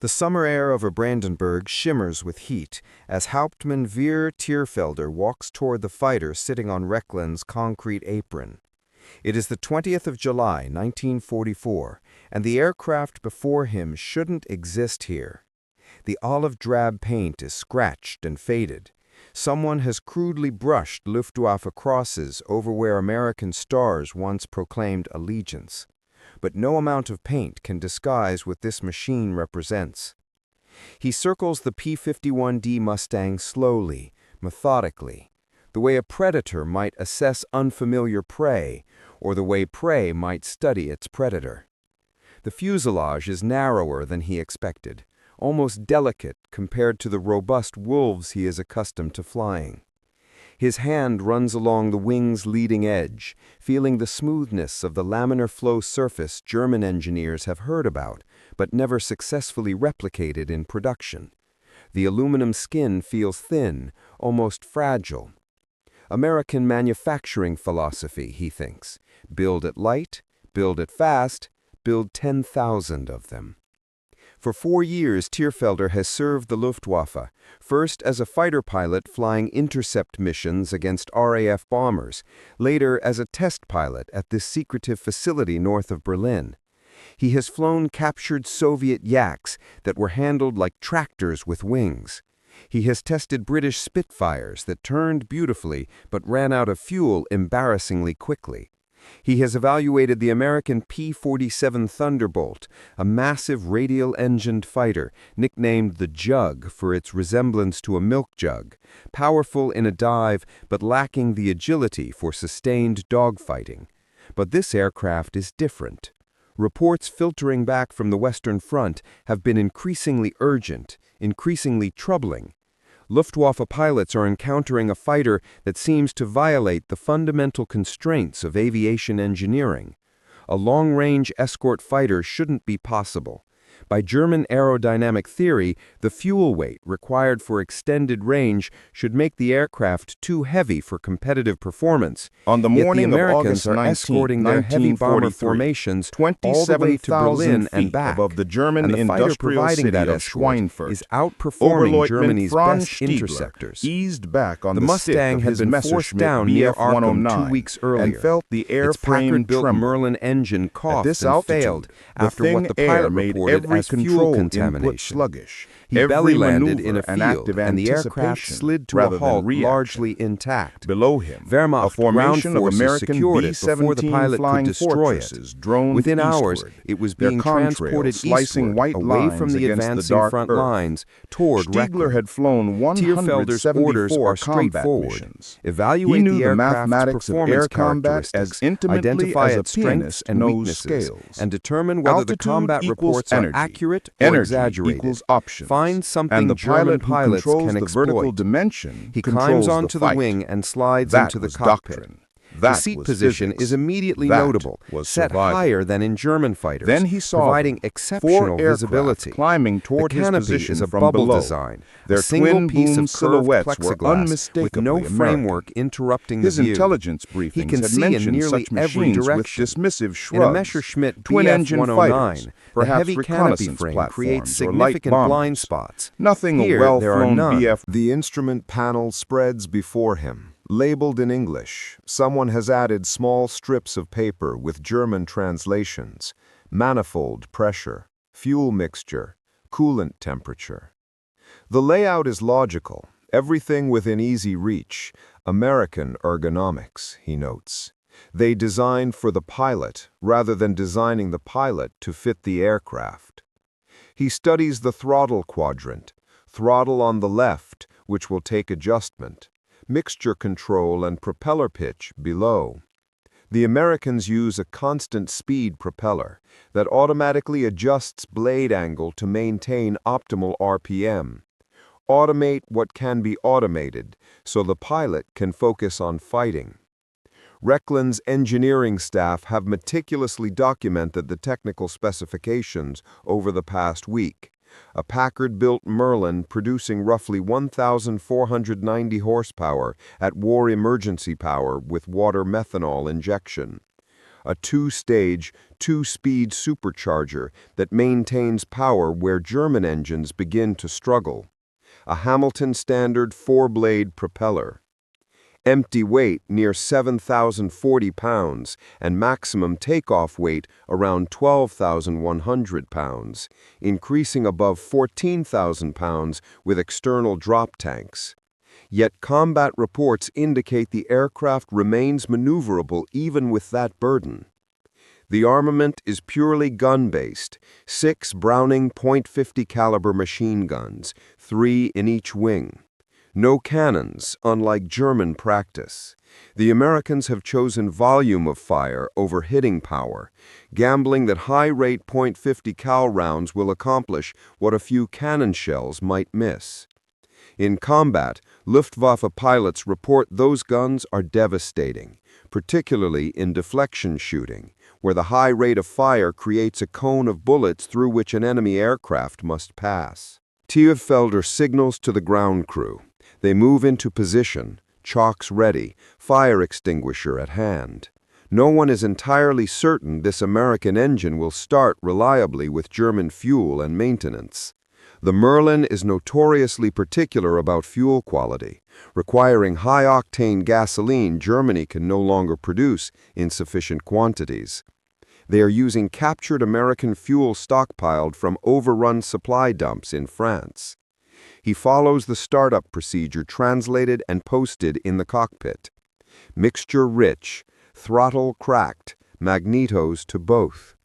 The summer air over Brandenburg shimmers with heat as Hauptmann Vera Tierfelder walks toward the fighter sitting on Recklin's concrete apron. It is the 20th of July, 1944, and the aircraft before him shouldn't exist here. The olive drab paint is scratched and faded. Someone has crudely brushed Luftwaffe crosses over where American stars once proclaimed allegiance. But no amount of paint can disguise what this machine represents. He circles the P-51D Mustang slowly, methodically, the way a predator might assess unfamiliar prey, or the way prey might study its predator. The fuselage is narrower than he expected, almost delicate compared to the robust wolves he is accustomed to flying. His hand runs along the wing's leading edge, feeling the smoothness of the laminar flow surface German engineers have heard about, but never successfully replicated in production. The aluminum skin feels thin, almost fragile. American manufacturing philosophy, he thinks. Build it light, build it fast, build 10,000 of them. For 4 years, Tierfelder has served the Luftwaffe, first as a fighter pilot flying intercept missions against RAF bombers, later as a test pilot at this secretive facility north of Berlin. He has flown captured Soviet Yaks that were handled like tractors with wings. He has tested British Spitfires that turned beautifully but ran out of fuel embarrassingly quickly. He has evaluated the American P-47 Thunderbolt, a massive radial-engined fighter, nicknamed the Jug for its resemblance to a milk jug, powerful in a dive but lacking the agility for sustained dogfighting. But this aircraft is different. Reports filtering back from the Western Front have been increasingly urgent, increasingly troubling. Luftwaffe pilots are encountering a fighter that seems to violate the fundamental constraints of aviation engineering. A long-range escort fighter shouldn't be possible. By German aerodynamic theory, the fuel weight required for extended range should make the aircraft too heavy for competitive performance. On the morning Yet the of Americans August are 19, escorting their heavy bomber formations all the way to Berlin and back, above the German and the fighter industrial providing city that of escort Schweinfurt is outperforming Oberleutnant Germany's Franz best Stiebler interceptors. eased back on The the Mustang stick had of his been forced Messerschmitt down near Arkham 2 2 weeks earlier, and felt the its airframe Packard-built tremble. Merlin engine coughed At this and altitude, failed the after what thin the air pilot made reported every as fuel control input contamination. sluggish. He Every belly landed in maneuver a an field, active and the aircraft anticipation slid to rather a than halt reaction. largely intact. Below him, Wehrmacht a formation ground of forces American secured it before the B-17 pilot could flying destroy it. fortresses droned Within hours, eastward, it was their being contrails transported slicing eastward, white away from lines the against the advancing dark front earth. lines toward Stiegler Recklin. had flown Tierfelder's orders 174 are combat straightforward. missions. Evaluate He knew the the aircraft's mathematics of performance air combat as characteristics, intimately identify as a its strengths pianist and knows weaknesses, scales. and determine whether the Altitude combat equals reports energy. are accurate or Energy exaggerated. equals options. Find something and the German pilot who pilots controls can the exploit. vertical dimension He controls climbs onto the fight. wing and slides That into the was cockpit. doctrine. The That seat was position physics. is immediately That notable, was set survival. higher than in German fighters, Then he saw providing them, exceptional 4 aircraft visibility. climbing toward the his canopy position is a from bubble below. design, Their a single twin piece boom of curved silhouettes were plexiglass with unmistakably no American. framework interrupting His the view. intelligence He briefings can had see in mentioned nearly such every machines with direction. dismissive In a shrugs. Messerschmitt Twin-engine BF-109, fighters, the perhaps heavy canopy reconnaissance frame platforms creates or light significant blind bombers. spots. Nothing Here, a there are well-flown none. BF. The instrument panel spreads before him. Labeled in English, someone has added small strips of paper with German translations: manifold pressure, fuel mixture, coolant temperature. The layout is logical, everything within easy reach, American ergonomics, he notes. They designed for the pilot rather than designing the pilot to fit the aircraft. He studies the throttle quadrant, throttle on the left, which will take adjustment, mixture control and propeller pitch below. The Americans use a constant speed propeller that automatically adjusts blade angle to maintain optimal RPM. Automate what can be automated so the pilot can focus on fighting. Recklin's engineering staff have meticulously documented the technical specifications over the past week. A Packard-built Merlin producing roughly 1,490 horsepower at war emergency power with water methanol injection. a two-stage, two-speed supercharger that maintains power where German engines begin to struggle. A Hamilton standard four-blade propeller. Empty weight near 7,040 pounds and maximum takeoff weight around 12,100 pounds, increasing above 14,000 pounds with external drop tanks. Yet combat reports indicate the aircraft remains maneuverable even with that burden. The armament is purely gun-based, 6 Browning .50 caliber machine guns, 3 in each wing. No cannons, unlike German practice. The Americans have chosen volume of fire over hitting power, gambling that high-rate .50 cal rounds will accomplish what a few cannon shells might miss. In combat, Luftwaffe pilots report those guns are devastating, particularly in deflection shooting, where the high rate of fire creates a cone of bullets through which an enemy aircraft must pass. Tierfelder signals to the ground crew. They move into position, chocks ready, fire extinguisher at hand. No one is entirely certain this American engine will start reliably with German fuel and maintenance. The Merlin is notoriously particular about fuel quality, requiring high-octane gasoline Germany can no longer produce in sufficient quantities. They are using captured American fuel stockpiled from overrun supply dumps in France. He follows the startup procedure translated and posted in the cockpit. Mixture rich, throttle cracked, magnetos to both.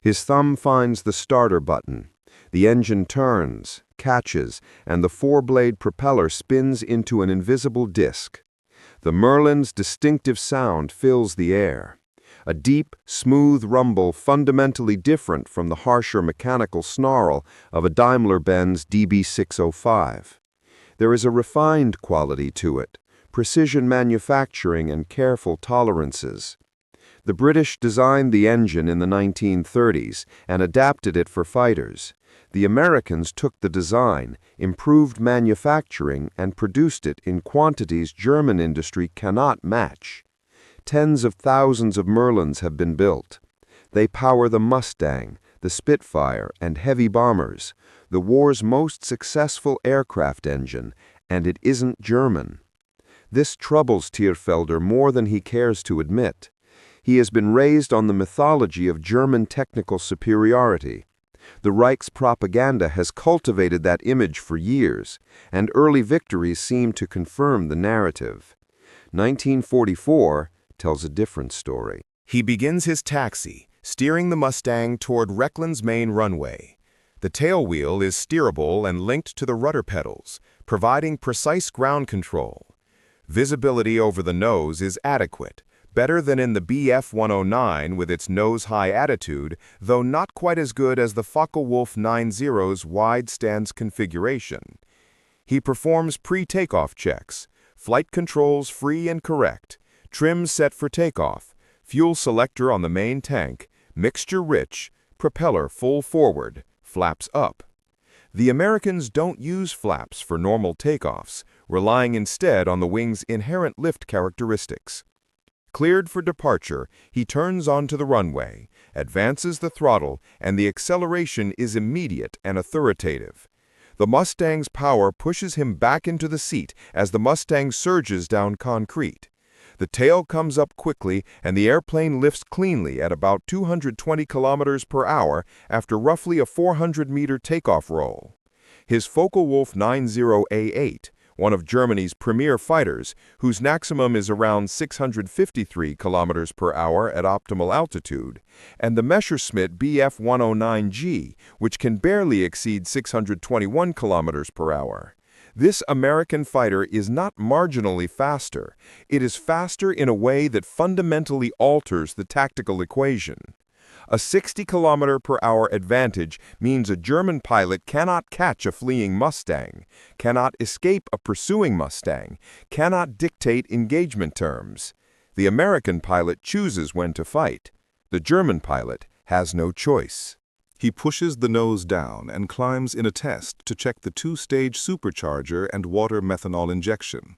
His thumb finds the starter button. The engine turns, catches, and the four-blade propeller spins into an invisible disc. The Merlin's distinctive sound fills the air. A deep, smooth rumble fundamentally different from the harsher mechanical snarl of a Daimler-Benz DB605. There is a refined quality to it, precision manufacturing and careful tolerances. The British designed the engine in the 1930s and adapted it for fighters. The Americans took the design, improved manufacturing, and produced it in quantities German industry cannot match. Tens of thousands of Merlins have been built. They power the Mustang, the Spitfire, and heavy bombers, the war's most successful aircraft engine, and it isn't German. This troubles Tierfelder more than he cares to admit. He has been raised on the mythology of German technical superiority. The Reich's propaganda has cultivated that image for years, and early victories seem to confirm the narrative. 1944 tells a different story. He begins his taxi, steering the Mustang toward Recklin's main runway. The tailwheel is steerable and linked to the rudder pedals, providing precise ground control. Visibility over the nose is adequate, better than in the Bf-109 with its nose-high attitude, though not quite as good as the Focke-Wulf 90's wide stance configuration. He performs pre-takeoff checks, flight controls free and correct, trim set for takeoff, fuel selector on the main tank, mixture rich, propeller full forward, flaps up. The Americans don't use flaps for normal takeoffs, relying instead on the wing's inherent lift characteristics. Cleared for departure, he turns onto the runway, advances the throttle, and the acceleration is immediate and authoritative. The Mustang's power pushes him back into the seat as the Mustang surges down concrete. The tail comes up quickly and the airplane lifts cleanly at about 220 kilometers per hour after roughly a 400-meter takeoff roll. His Focke-Wulf 90A8, one of Germany's premier fighters, whose maximum is around 653 kilometers per hour at optimal altitude, and the Messerschmitt Bf-109G, which can barely exceed 621 kilometers per hour. This American fighter is not marginally faster. It is faster in a way that fundamentally alters the tactical equation. A 60 km/h advantage means a German pilot cannot catch a fleeing Mustang, cannot escape a pursuing Mustang, cannot dictate engagement terms. The American pilot chooses when to fight. The German pilot has no choice. He pushes the nose down and climbs in a test to check the two-stage supercharger and water methanol injection.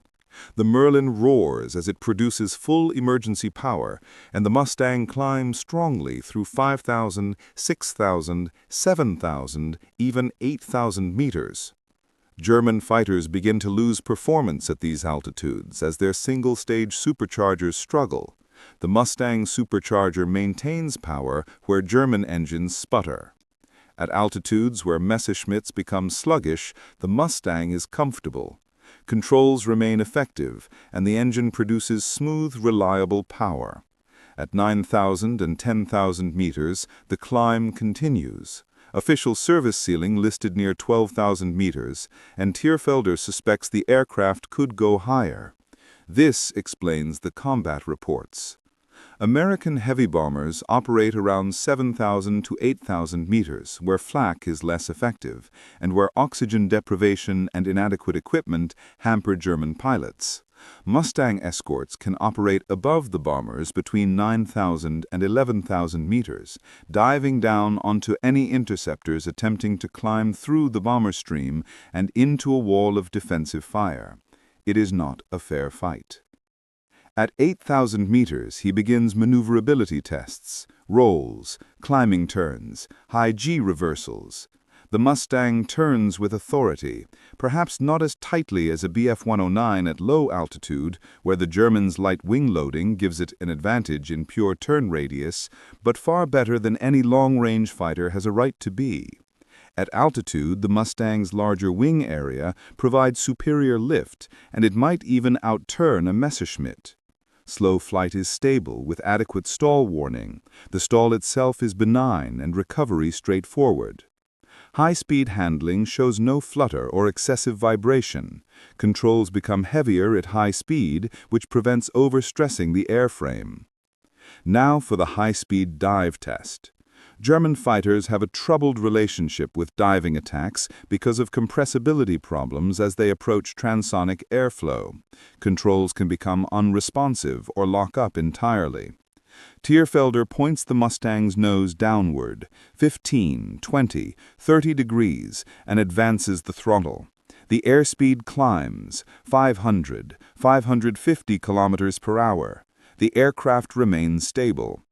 The Merlin roars as it produces full emergency power, and the Mustang climbs strongly through 5,000, 6,000, 7,000, even 8,000 meters. German fighters begin to lose performance at these altitudes as their single-stage superchargers struggle. The Mustang supercharger maintains power where German engines sputter. At altitudes where Messerschmitts become sluggish, the Mustang is comfortable. Controls remain effective, and the engine produces smooth, reliable power. At 9,000 and 10,000 meters, the climb continues. Official service ceiling listed near 12,000 meters, and Tierfelder suspects the aircraft could go higher. This explains the combat reports. American heavy bombers operate around 7,000 to 8,000 meters, where flak is less effective, and where oxygen deprivation and inadequate equipment hamper German pilots. Mustang escorts can operate above the bombers between 9,000 and 11,000 meters, diving down onto any interceptors attempting to climb through the bomber stream and into a wall of defensive fire. It is not a fair fight. At 8,000 meters, he begins maneuverability tests, rolls, climbing turns, high G reversals. The Mustang turns with authority, perhaps not as tightly as a Bf-109 at low altitude, where the Germans' light wing loading gives it an advantage in pure turn radius, but far better than any long-range fighter has a right to be. At altitude, the Mustang's larger wing area provides superior lift, and it might even outturn a Messerschmitt. Slow flight is stable, with adequate stall warning. The stall itself is benign and recovery straightforward. High-speed handling shows no flutter or excessive vibration. Controls become heavier at high speed, which prevents overstressing the airframe. Now for the high-speed dive test. German fighters have a troubled relationship with diving attacks because of compressibility problems as they approach transonic airflow. Controls can become unresponsive or lock up entirely. Tierfelder points the Mustang's nose downward, 15, 20, 30 degrees, and advances the throttle. The airspeed climbs, 500, 550 kilometers per hour. The aircraft remains stable.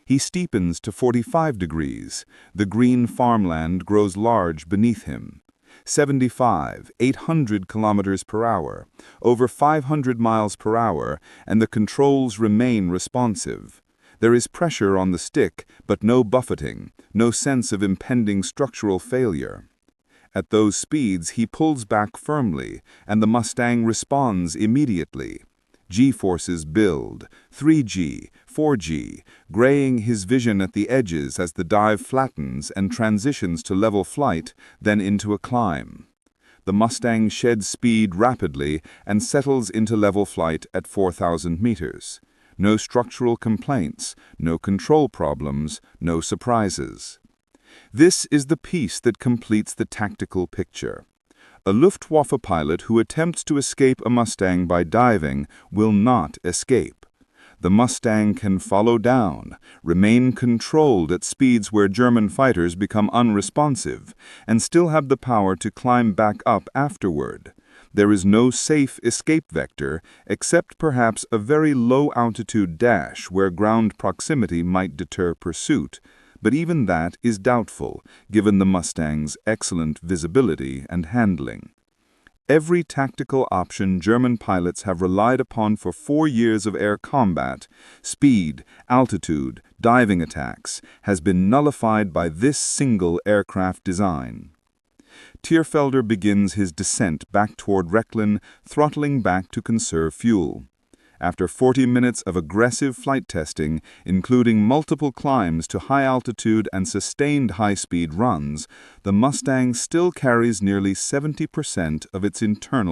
He steepens to 45 degrees. The green farmland grows large beneath him. 75, 800 kilometers per hour, over 500 miles per hour, and the controls remain responsive. There is pressure on the stick, but no buffeting, no sense of impending structural failure. At those speeds, he pulls back firmly, and the Mustang responds immediately. G-forces build, 3G, 4G, graying his vision at the edges as the dive flattens and transitions to level flight, then into a climb. The Mustang sheds speed rapidly and settles into level flight at 4,000 meters. No structural complaints, no control problems, no surprises. This is the piece that completes the tactical picture. A Luftwaffe pilot who attempts to escape a Mustang by diving will not escape. The Mustang can follow down, remain controlled at speeds where German fighters become unresponsive, and still have the power to climb back up afterward. There is no safe escape vector, except perhaps a very low-altitude dash where ground proximity might deter pursuit, but even that is doubtful, given the Mustang's excellent visibility and handling. Every tactical option German pilots have relied upon for 4 years of air combat, speed, altitude, diving attacks, has been nullified by this single aircraft design. Tierfelder begins his descent back toward Recklin, throttling back to conserve fuel. After 40 minutes of aggressive flight testing, including multiple climbs to high altitude and sustained high-speed runs, the Mustang still carries nearly 70% of its internal